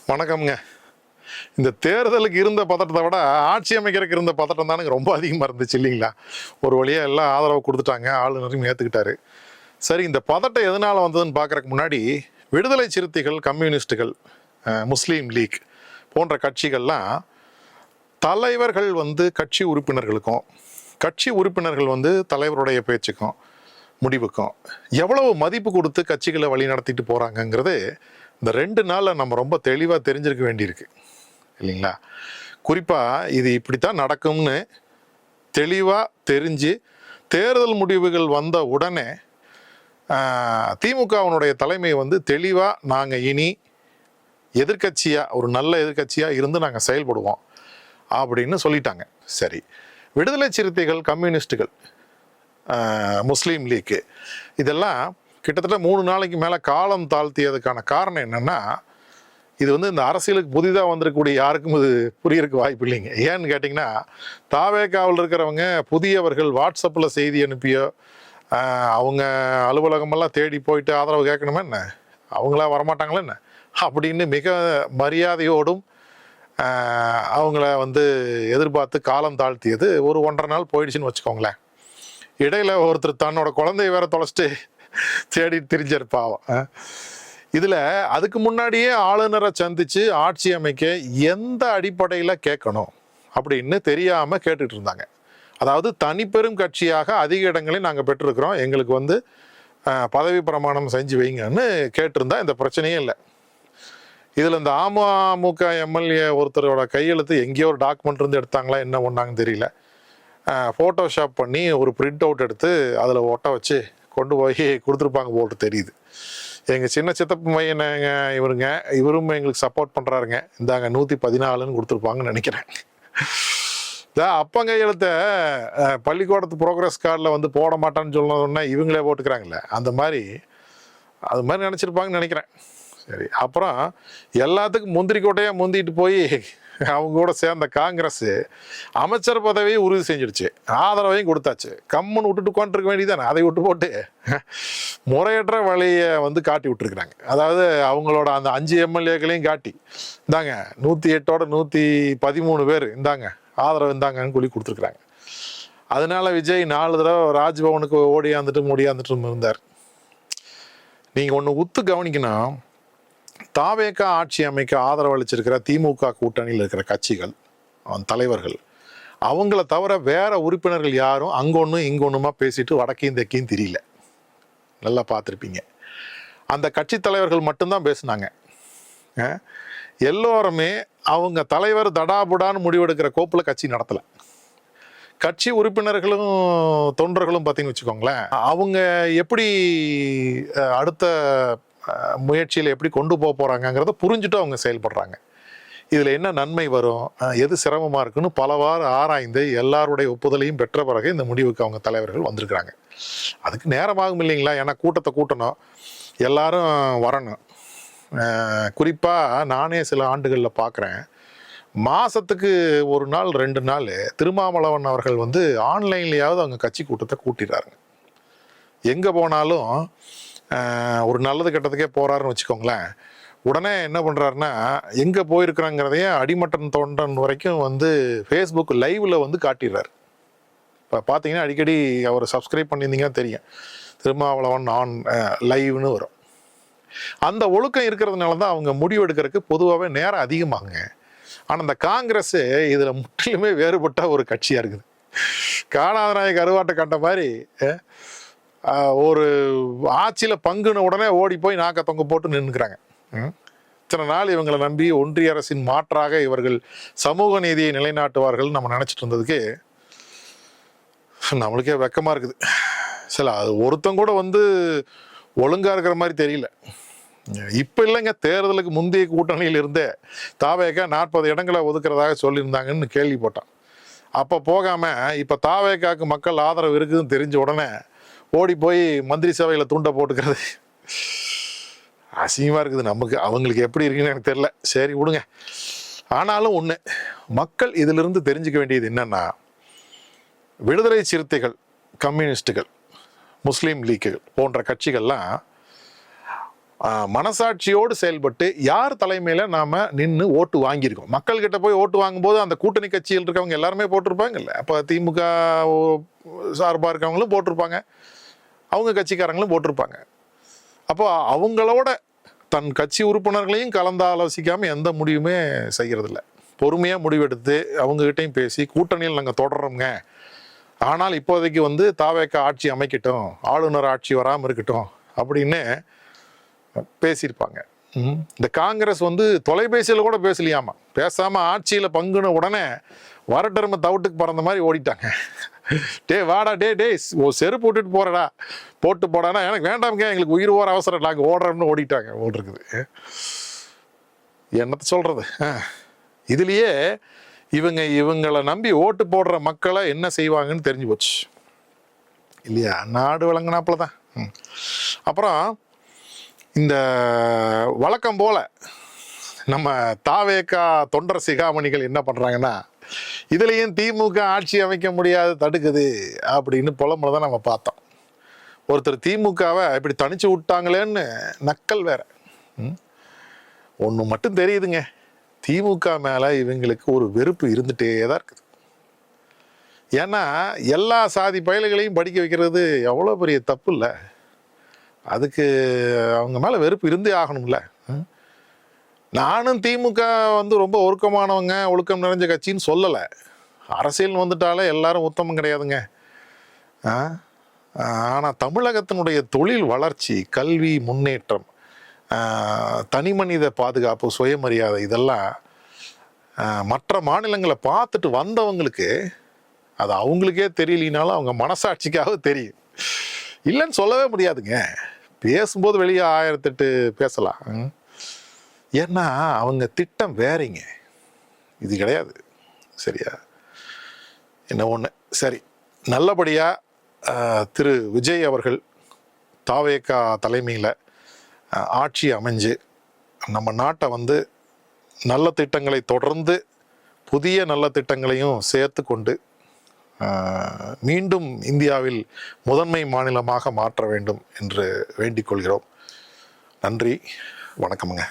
வணக்கம்ங்க. இந்த தேர்தலுக்கு இருந்த பதட்டத்தை விட ஆட்சி அமைக்கிறதுக்கு இருந்த பதட்டம் தானுங்க ரொம்ப அதிகமாக இருந்துச்சு இல்லைங்களா? ஒரு வழியாக எல்லாம் ஆதரவு கொடுத்துட்டாங்க, ஆளுநரையும் ஏற்றுக்கிட்டாரு. சரி, இந்த பதட்டம் எதனால் வந்ததுன்னு பார்க்குறதுக்கு முன்னாடி விடுதலை சிறுத்தைகள், கம்யூனிஸ்டுகள், முஸ்லீம் லீக் போன்ற கட்சிகள்லாம் தலைவர்கள் கட்சி உறுப்பினர்களுக்கும், கட்சி உறுப்பினர்கள் தலைவருடைய பேச்சுக்கும் முடிவுக்கும் எவ்வளவு மதிப்பு கொடுத்து கட்சிகளை வழி நடத்திட்டு போகிறாங்கங்கிறது இந்த 2 நாளில் நம்ம ரொம்ப தெளிவாக தெரிஞ்சிருக்க வேண்டியிருக்கு இல்லைங்களா? குறிப்பாக இது இப்படித்தான் நடக்கும்னு தெளிவாக தெரிஞ்சு தேர்தல் முடிவுகள் வந்த உடனே திமுகவினுடைய தலைமை தெளிவாக நாங்கள் இனி எதிர்கட்சியாக, ஒரு நல்ல எதிர்கட்சியாக இருந்து நாங்கள் செயல்படுவோம் அப்படின்னு சொல்லிட்டாங்க. சரி, விடுதலை சிறுத்தைகள், கம்யூனிஸ்டுகள், முஸ்லீம் லீக்கு இதெல்லாம் கிட்டத்தட்ட 3 நாளைக்கு மேலே காலம் தாழ்த்தியதுக்கான காரணம் என்னென்னா, இது இந்த அரசியலுக்கு புதிதாக வந்திருக்கக்கூடிய யாருக்கும் இது புரியறதுக்கு வாய்ப்பு இல்லைங்க. ஏன்னு கேட்டிங்கன்னா, தாவேகாவில் இருக்கிறவங்க புதியவர்கள் வாட்ஸ்அப்பில் செய்தி அனுப்பியோ, அவங்க அலுவலகமெல்லாம் தேடி போயிட்டு ஆதரவு கேட்கணுமா என்ன, அவங்களா வரமாட்டாங்களா என்ன அப்படின்னு மிக மரியாதையோடும் அவங்கள எதிர்பார்த்து காலம் தாழ்த்தியது ஒரு 1.5 நாள் போயிடுச்சுன்னு வச்சுக்கோங்களேன். இடையில ஒருத்தர் தன்னோட குழந்தைய வேற தொலைச்சிட்டு தேடி திரிஞ்சிருப்பாவும். இதில் அதுக்கு முன்னாடியே ஆளுநரை சந்தித்து ஆட்சி அமைக்க எந்த அடிப்படையில் கேட்கணும் அப்படின்னு தெரியாமல் கேட்டுட்டு இருந்தாங்க. அதாவது தனிப்பெரும் கட்சியாக அதிக இடங்களையும் நாங்கள் பெற்றிருக்கிறோம், எங்களுக்கு பதவி பிரமாணம் செஞ்சு வைங்கன்னு கேட்டிருந்தா இந்த பிரச்சனையே இல்லை. இதில் இந்த அமமுக எம்எல்ஏ ஒருத்தரோட கையெழுத்து எங்கேயோ ஒரு டாக்குமெண்ட் இருந்து எடுத்தாங்களா என்ன பண்ணாங்கன்னு தெரியல. ஃபோட்டோஷாப் பண்ணி ஒரு பிரிண்ட் அவுட் எடுத்து அதில் ஒட்ட வச்சு கொண்டு போய் கொடுத்துருப்பாங்க போட்டு தெரியுது. எங்கள் சின்ன சித்தப்பு பையனுங்க இவரும் எங்களுக்கு சப்போர்ட் பண்ணுறாருங்க, இந்தாங்க 114ன்னு கொடுத்துருப்பாங்கன்னு நினைக்கிறேன். அப்பங்க எழுத்த பள்ளிக்கூடத்து ப்ரோக்ரஸ் கார்டில் போட மாட்டான்னு சொல்லணுன்னா இவங்களே போட்டுக்கிறாங்களே, அந்த மாதிரி அது மாதிரி நினச்சிருப்பாங்கன்னு நினைக்கிறேன். சரி, அப்புறம் எல்லாத்துக்கும் முந்திரி கோட்டையாக முந்திட்டு போய் அவங்க கூட சேர்ந்த காங்கிரஸ் அமைச்சர் பதவியை உறுதி செஞ்சிடுச்சு, ஆதரவையும் கொடுத்தாச்சு. கம்முன்னு விட்டுட்டு உட்காந்துருக்க வேண்டியதானே, அதை விட்டு போட்டு முறையற்ற வழியை காட்டி விட்டுருக்குறாங்க. அதாவது அவங்களோட அந்த 5 எம்எல்ஏக்களையும் காட்டி, இந்தாங்க 108ஓட 113 பேர் இந்தாங்க ஆதரவு இந்தாங்கன்னு சொல்லி கொடுத்துருக்குறாங்க. அதனால விஜய் 4 தடவை ராஜ்பவனுக்கு முடியாந்துட்டு இருந்தார். நீங்கள் ஒன்று உத்து கவனிக்கணும், தாவேகா ஆட்சி அமைக்க ஆதரவு அளிச்சிருக்கிற திமுக கூட்டணியில் இருக்கிற கட்சிகள், தலைவர்கள், அவங்கள தவிர வேற உறுப்பினர்கள் யாரும் அங்கொன்னும் இங்கொன்னுமா பேசிட்டு வடக்கையும் தெற்கையும் தெரியல. நல்லா பார்த்துருப்பீங்க. அந்த கட்சி தலைவர்கள் மட்டும்தான் பேசினாங்க. எல்லோருமே அவங்க தலைவர் தடாபுடான்னு முடிவெடுக்கிற கோப்பில் கட்சி நடத்தலை. கட்சி உறுப்பினர்களும் தொண்டர்களும் பார்த்தீங்கன்னு வச்சுக்கோங்களேன், அவங்க எப்படி அடுத்த முயற்சியில் எப்படி கொண்டு போக போகிறாங்கங்கிறத புரிஞ்சுட்டு அவங்க செயல்படுறாங்க. இதில் என்ன நன்மை வரும், எது சிரமமாக இருக்குன்னு பலவாறு ஆராய்ந்து எல்லாருடைய ஒப்புதலையும் பெற்ற பிறகு இந்த முடிவுக்கு அவங்க தலைவர்கள் வந்திருக்கிறாங்க. அதுக்கு நேரமாகும் இல்லைங்களா? ஏன்னா கூட்டத்தை கூட்டணும், எல்லாரும் வரணும். குறிப்பாக நானே சில ஆண்டுகளில் பார்க்குறேன், மாதத்துக்கு 1 நாள் 2 நாள் திருமாவளவன் அவர்கள் ஆன்லைன்லேயாவது அவங்க கட்சி கூட்டத்தை கூட்டிடுறாருங்க. எங்கே போனாலும் ஒரு நல்லது கெட்டதுக்கே போகிறாருன்னு வச்சுக்கோங்களேன், உடனே என்ன பண்ணுறாருன்னா எங்கே போயிருக்கிறாங்கிறதையே அடிமட்டன் தொண்டன் வரைக்கும் ஃபேஸ்புக் லைவில் காட்டிடுறாரு. இப்போ பார்த்தீங்கன்னா அடிக்கடி அவர் சப்ஸ்கிரைப் பண்ணியிருந்தீங்கன்னா தெரியும், திருமாவளவன் ஆன் லைவ்னு வரும். அந்த ஒழுக்கம் இருக்கிறதுனால தான் அவங்க முடிவு எடுக்கிறதுக்கு பொதுவாகவே நேரம் அதிகமாகுங்க. ஆனால் இந்த காங்கிரஸ் இதில் முற்றிலுமே வேறுபட்ட ஒரு கட்சியாக இருக்குது. காணாத நாய் கருவாட்டை கண்ட மாதிரி ஒரு ஆட்சியில் பங்குன உடனே ஓடி போய் நாக்க தொங்க போட்டு நின்றுக்கிறாங்க. இத்தனை நாள் இவங்களை நம்பி ஒன்றிய அரசின் மாற்றாக இவர்கள் சமூக நீதியை நிலைநாட்டுவார்கள் நம்ம நினச்சிட்டு இருந்ததுக்கு நம்மளுக்கே வெக்கமாக இருக்குது. சரி, அது ஒருத்தங்க கூட ஒழுங்காக இருக்கிற மாதிரி தெரியல. இப்போ இல்லைங்க, தேர்தலுக்கு முந்தைய கூட்டணியில் இருந்தே தாவேகா 40 இடங்களை ஒதுக்குறதாக சொல்லியிருந்தாங்கன்னு கேள்விப்பட்டான். அப்போ போகாமல் இப்போ தாவேகாவுக்கு மக்கள் ஆதரவு இருக்குதுன்னு தெரிஞ்ச உடனே ஓடி போய் மந்திரி சபையில் தூண்ட போட்டுக்கிறது அசிங்கமாக இருக்குது. நமக்கு அவங்களுக்கு எப்படி இருக்குன்னு எனக்கு தெரியல. சரி விடுங்க. ஆனாலும் ஒன்று, மக்கள் இதிலிருந்து தெரிஞ்சுக்க வேண்டியது என்னன்னா, விடுதலை சிறுத்தைகள், கம்யூனிஸ்டுகள், முஸ்லீம் லீக்குகள் போன்ற கட்சிகள்லாம் மனசாட்சியோடு செயல்பட்டு யார் தலைமையில நாம நின்று ஓட்டு வாங்கியிருக்கோம். மக்கள் கிட்ட போய் ஓட்டு வாங்கும்போது அந்த கூட்டணி கட்சியில் இருக்கவங்க எல்லாருமே போட்டிருப்பாங்கல்ல. அப்போ திமுக சார்பாக இருக்கவங்களும் போட்டிருப்பாங்க, அவங்க கட்சிக்காரங்களும் போட்டிருப்பாங்க. அப்போ அவங்களோட தன் கட்சி உறுப்பினர்களையும் கலந்து ஆலோசிக்காம எந்த முடிவுமே செய்யறதில்ல. பொறுமையாக முடிவெடுத்து அவங்ககிட்டையும் பேசி கூட்டணியில் நாங்கள் தொடர்றோங்க, ஆனால் இப்போதைக்கு தாவேக ஆட்சி அமைக்கட்டும், ஆளுநர் ஆட்சி வராமல் இருக்கட்டும் அப்படின்னு பேசியிருப்பாங்க. இந்த காங்கிரஸ் தொலைபேசியில் கூட பேசலையாமா. பேசாமல் ஆட்சியில் பங்குன உடனே வரட்டரும தவிட்டுக்கு பறந்த மாதிரி ஓடிட்டாங்க. டே வாடா, டே செருப்பு போட்டுட்டு போறடா, போட்டு போடானா எனக்கு வேண்டாம்ங்க, எங்களுக்கு உயிர் போகிற அவசரம், நாங்கள் ஓடுறோம்னு ஓடிட்டாங்க. ஓடுருக்குது என்னத்த சொல்றது. இதுலயே இவங்களை நம்பி ஓட்டு போடுற மக்களை என்ன செய்வாங்கன்னு தெரிஞ்சு போச்சு இல்லையா? நாடு வழங்கினாப்புல தான். அப்புறம் இந்த வழக்கம் போல நம்ம தாவேகா தொண்டர் சிகாமணிகள் என்ன பண்றாங்கன்னா, இதுலயும் திமுக ஆட்சி அமைக்க முடியாது, தடுக்குது அப்படின்னு புலம்புல நம்ம பார்த்தோம். ஒருத்தர் திமுகவை இப்படி தனிச்சு விட்டாங்களேன்னு நக்கல் வேற. ஒன்று மட்டும் தெரியுதுங்க, திமுக மேல இவங்களுக்கு ஒரு வெறுப்பு இருந்துட்டே தான் இருக்குது. ஏன்னா எல்லா சாதி பயல்களையும் படிக்க வைக்கிறது எவ்வளோ பெரிய தப்பு இல்லை? அதுக்கு அவங்க மேலே வெறுப்பு இருந்தே ஆகணும்ல. நானும் திமுக ரொம்ப ஒழுக்கமானவங்க, ஒழுக்கம் நிறைஞ்ச கட்சின்னு சொல்லலை. அரசியல் வந்துட்டாலே எல்லாரும் உத்தமம் கிடையாதுங்க. ஆனால் தமிழகத்தினுடைய தொழில் வளர்ச்சி, கல்வி முன்னேற்றம், தனி மனித பாதுகாப்பு, சுயமரியாதை, இதெல்லாம் மற்ற மாநிலங்களை பார்த்துட்டு வந்தவங்களுக்கு அது அவங்களுக்கே தெரியலினாலும் அவங்க மனசாட்சிக்காக தெரியும். இல்லைன்னு சொல்லவே முடியாதுங்க. பேசும்போது வெளியே 1008 பேசலாம். ஏன்னா அவங்க திட்டம் வேறீங்க, இது கிடையாது. சரியா? என்ன ஒன்று சரி, நல்லபடியாக திரு விஜய் அவர்கள் தாவேகா தலைமையில் ஆட்சி அமைஞ்சு நம்ம நாட்டை நல்ல திட்டங்களை தொடர்ந்து புதிய நல்ல திட்டங்களையும் சேர்த்து கொண்டு மீண்டும் இந்தியாவில் முதன்மை மாநிலமாக மாற்ற வேண்டும் என்று வேண்டிக் கொள்கிறோம். நன்றி, வணக்கமுங்க.